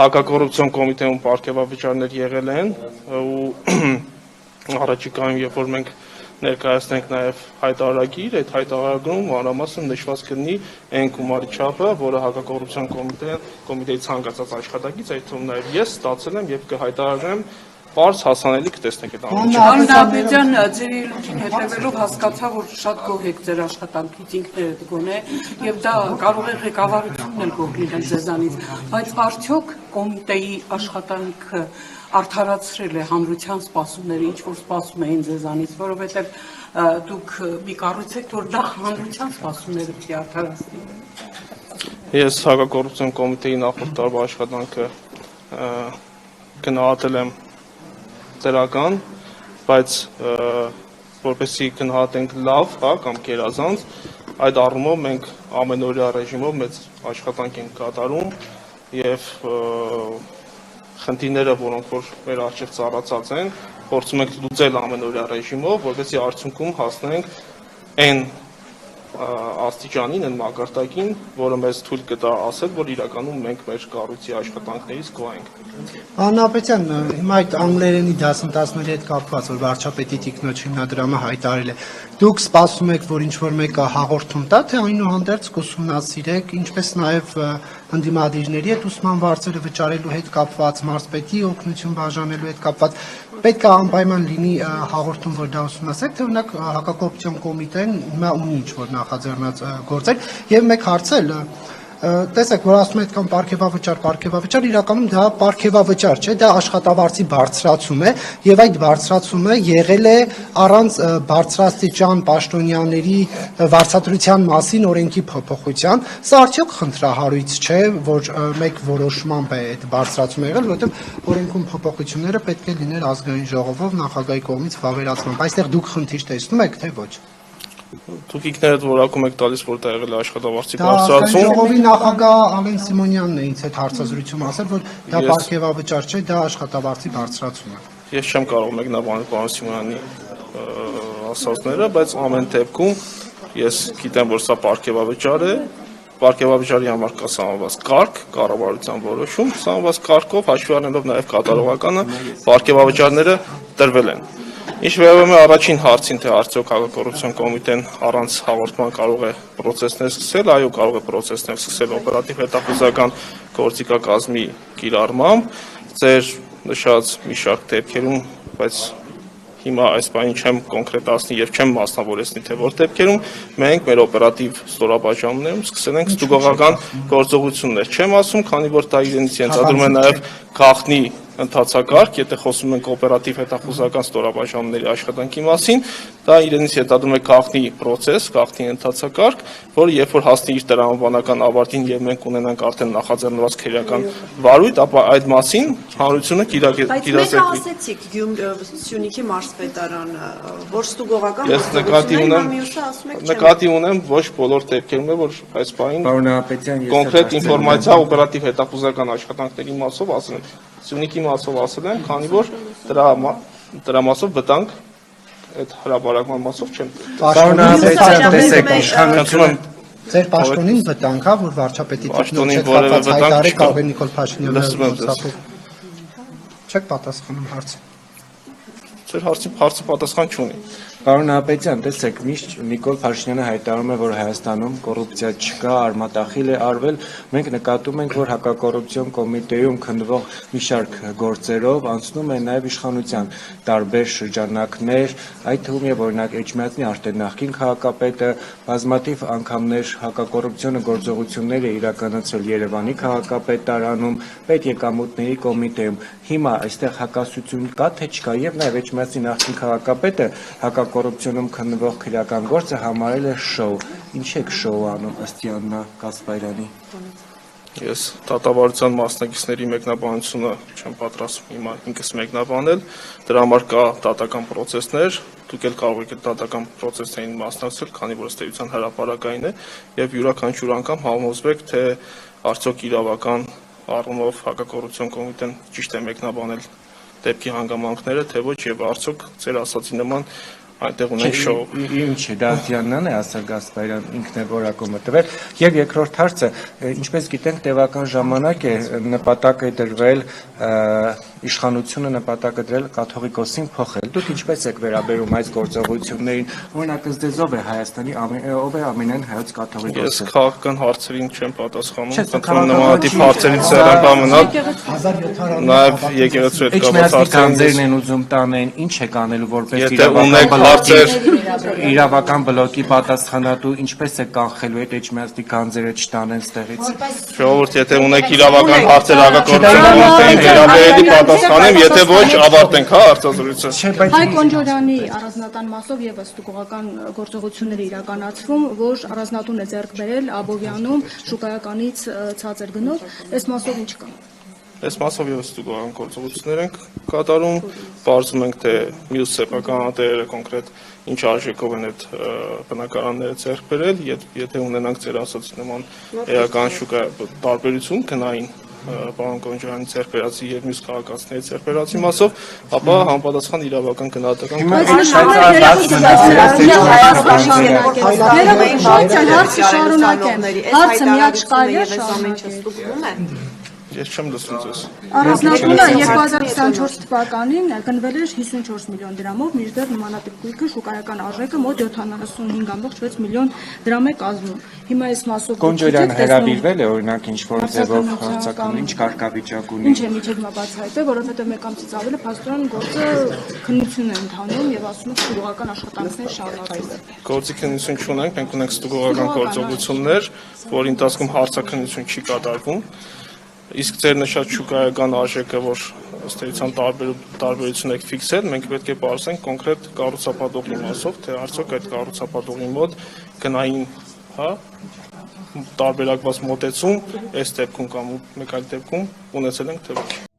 հակակոռուպցիոն կոմիտեում պարգևավճարներ եղել են ու առաջիկայում, երբ որ մենք ներկայացնենք նաև հայտարարագիր, այդ հայտարարագրում մանրամասն նշված կլինի այն գումարի չափը, որը հակակոռուպցիոն կոմիտեի ցանկացած աշխատակից, այդ թվում նաև ես ստացել եմ եւ կհայտարարեմ պարզ հասանելի կտեսնեք այդ ամենը։ Պարոն Նահապետյան, ձեր ելույթին հետևելով հասկացա, որ շատ գոհ եք ձեր աշխատանքից ինքներդ գոնե, եւ դա կարող է ղեկավարությունն էլ գոհ լինել ձեզանից, բայց արդյոք կոմիտեի աշխատանքը արդարացրել է հանրության սպասումները, ինչ որ սպասում էին ձեզանից, որովհետեւ դուք մի կառույց եք, որ դա հանրության սպասումները պիտի արդարացնի։ Ես հակակոռուպցիոն կոմիտեի նախորդ տարվա աշխատանքը գնահատել եմ դրական, բայց որպեսզի գնահատենք լավ, կամ գերազանց, այդ առումով մենք ամենօրյա ռեժիմով մեծ աշխատանք ենք կատարում եւ խնդիրները, որոնք որ մեր առջև ծառացած են, փորձում ենք լուծել ամենօրյա ռեժիմով, որպեսզի արդյունքում հասնենք այն աստիճանին, այն մակարդակին, որը մեզ թույլ կտա ասել, որ իրականում մենք մեր կառույցի աշխատանքներից գոհ ենք։ Պարոն Նահապետյան, հիմա այդ անգլերենի դասընթացների հետ կապված, որ վարչապետի տիկնոջ հիմնադրամը հայտարարել է, դուք սպասում եք, որ ինչ-որ մեկը հաղորդում տա, թե այնուհանդերձ կուսումնասիրեք, ինչպես նաև ընդդիմադիրների հետ ուսման վարձերը վճարելու հետ կապված, մարզպետի օգնություն բաժանելու հետ կապված, պետք է անպայման լինի հաղորդում, որ դա ուսումնասիրեք, թե օրինակ հակակոռուպցիոն կոմիտեն հիմա ունի ինչ-որ նախաձեռնած գործեր, եւ մեկ հարցել տեսեք, որ ասում եք կամ պարգևավճար, իրականում դա պարգևավճար չէ, դա աշխատավարձի բարձրացում է եւ այդ բարձրացումը եղել է առանց բարձրաստիճան պաշտոնյաների վարձատրության մասին օրենքի փոփոխության։ Սա արդյոք խնդրահարույց չէ, որ մեկ որոշմամբ է այդ բարձրացումը եղել, որովհետեւ օրենքում փոփոխությունները պետք է լիներ ազգային ժողովով նախագահի կողմից վավերացման։ Այստեղ դուք խնդիր տեսնում եք, թե ոչ։ Դուք ինքներդ որակում եք տալիս, որ դա եղել է աշխատավարձի բարձրացում։ Ժողովի նախագահ Ալեն Սիմոնյանն է ինձ հետ հարցազրույցում ասել, որ դա պարգևավճար չէ, դա աշխատավարձի բարձրացում է։ Ես չեմ կարող մեկնաբանել պարոն Սիմոնյանի ասածները, բայց ամեն դեպքում ես գիտեմ, որ սա պարգևավճար է, պարգևավճարի համար կա սահմանված կարգ, կառավարության որոշում, սահմանված կարգով հաշվի առնելով նաև կատարողականը պարգևավճարները տրվել են։ Ինչ վերաբերում է առաջին հարցին, թե արդյոք հակակոռուպցիոն կոմիտեն առանց հաղորդման կարող է պրոցեսներ սկսել, այո, կարող է պրոցեսներ սկսել օպերատիվ հետախուզական գործիքակազմի կիրառմամբ, ձեր նշած մի շարք դեպքերում, բայց հիմա այս բանին չեմ կոնկրետացնի եւ չեմ մասնավորեցնի, թե որ դեպքերում մենք մեր օպերատիվ ստորաբաժանումներում սկսել ենք ստուգողական գործողություններ։ Չեմ ասում, քանի որ դա իրենից ենթադրում է նաեւ գաղտնի ընթացակարգ, եթե խոսում ենք օպերատիվ հետախուզական ստորաբաժանումների աշխատանքի մասին, դա իրենից ենթադրում է գաղտնի process, գաղտնի ընթացակարգ, որը երբ որ հասնի իր տրամաբանական ավարտին եւ մենք ունենանք արդեն նախաձեռնված քրեական վարույթ, ապա այդ մասին հանրությունը Բայց մեկ ասեցիք Սյունիքի մարզպետարանը, որ ստուգողական նկատի ունեմ ոչ բոլոր դեպքերում է, որ այս բանին կոնկրետ ինֆորմացիա օպերատիվ հետախուզական աշխատանքների մասով ասել եմ, Սյունիքի մասով ասել եմ, քանի որ դրա մասով վտանգ այդ հրապարակման մասով չեմ Ձեր պաշտոնին վտանգ հա, որ վարչապետի տիկնոջ հետ կապված հայտարարել կարող է Նիկոլ Փաշինյանը Չեք պատասխանում հարցը։ Ձեր հարցը պատասխան չունի։ Պարոն Նահապետյան, տեսեք, միշտ Նիկոլ Փաշինյանը հայտարարում է, որ Հայաստանում կոռուպցիա չկա, արմատախիլ է արվել։ Մենք նկատում ենք, որ հակակոռուպցիոն կոմիտեում քննվող մի շարք գործերով անցնում է նաև իշխանության տարբեր շրջանակներ, այդ թվում եւ օրինակ Էջմիածնի արդեն նախկին քաղաքապետը բազմաթիվ անգամներ հակակոռուպցիոն գործողություններ է իրականացրել Երևանի քաղաքապետարանում, պետեկամուտների կոմիտեում։ Հիմա այստեղ հակասություն կա, թե չկա, եւ նաև Էջմիածնի նախկին քաղաքապետը կոռուպցիոնում քննվող քրեական գործը համարել է շոու։ Ինչ եք շոու անում ըստ Յաննա Կասպարյանի։ Ես դատավարության մասնակիցների մեկնաբանությունը չեմ պատրաստվում հիմա ինքս մեկնաբանել, դրա համար կա դատական պրոցեսներ, դուք էլ կարող եք այդ դատական պրոցեսներին մասնակցել, քանի որ ըստ էության հրապարակային է, եւ յուրաքանչյուր անգամ համոզվեք, թե արդյոք իրավական առումով հակակոռուպցիոն կոմիտեն ճիշտ է մեկնաբանել դեպքի հանգամանքները, թե ոչ, եւ արդյոք ձեր ասացի նման այնտեղ ունենք շոու։ Ինչ է Դավթյանն է ասել Գասպարյան ինքն է որակումը տվել եւ երկրորդ հարցը ինչպես գիտենք տևական ժամանակ է նպատակ է դրվել իշխանությունը նպատակ է դրել կաթողիկոսին փոխել դուք ինչպես եք վերաբերում այս գործողություններին օրինակ ըստ ով է Հայաստանի ով է ամենայն հայոց կաթողիկոսը Ես քաղաքական հարցերին չեմ պատասխանում խնդրում նմանատիպ հարցերից սեռան մնալ 1700 նաեւ եկեղեցու հետ կապված հարցերն են ուզում տանեն ինչ է կանելու որպես Եթե ունեք հարցեր իրավական բլոկի պատասխանատու ինչպես է կանխելու այդ էջմիածնի գանձերը չտանեն ստեղից Ժողովուրդ, եթե ունեք իրավական հարցեր հակակորձության կոմիտեին վերաբերելի պատասխանեմ, եթե ոչ ավարտենք, հա, հարցազրույցը։ Հայկ Օնջորյանի առանձնատան մասով եւս ստուգողական գործողություններ իրականացվում, որ առանձնատուն է ձեռք բերել Աբովյանում շուկայականից ցածր գնով, այս մասով ինչ կա։ Այս մասով եւս ստուգողական գործողություններ ենք կատարում, բարձում ենք թե մյուս սեփականատերերը կոնկրետ ինչ արժեքով են այդ բնակարանները ձեռք բերել, եթե ունենանք ձեր ասած նման էական շուկա տարբերություն գնային պարոն Կոնջարյանի ձեռք բերածի եւ մյուս քաղաքացիների ձեռք բերածի մասով, ապա համապատասխան իրավական գնահատական Ես չեմ լսում ձեզ։ Առանձնատունը 2024 թվականին գնվել էր 54 միլիոն դրամով, մինչդեռ նմանատիպ գույքը շուկայական արժեքը մոտ 75.6 միլիոն դրամ է կազմում։ Հիմա այս մասով Կոնջորյանը հրավիրվել է օրինակ ինչ որ ձևով հարցակում ինչ կարգավիճակ ունի։ Ինչ է միջև հիմա բացահայտել, որովհետև մեկ ամսից ավել է փաստորեն գործը քննություն է ընթանում եւ ասում են ստուգողական աշխատանքներ շարունակվել։ Գործի քննություն չունենք, մենք ունենք ստուգողական գործողություններ, որի ընթացքում հարցաքննություն չի կատարվում։ Իսկ ձեր նշած շուկայական արժեքը, որ ըստ էության տարբերություն եք ֆիքսել, մենք պետք է պարզենք կոնկրետ կառուցապատողի մասով, թե արդյոք այդ կառուցապատողի մոտ գնային, հա, տարբերակված մոտեցում այս դեպքում կամ մեկ այլ դեպքում ունեցել ենք թե ոչ։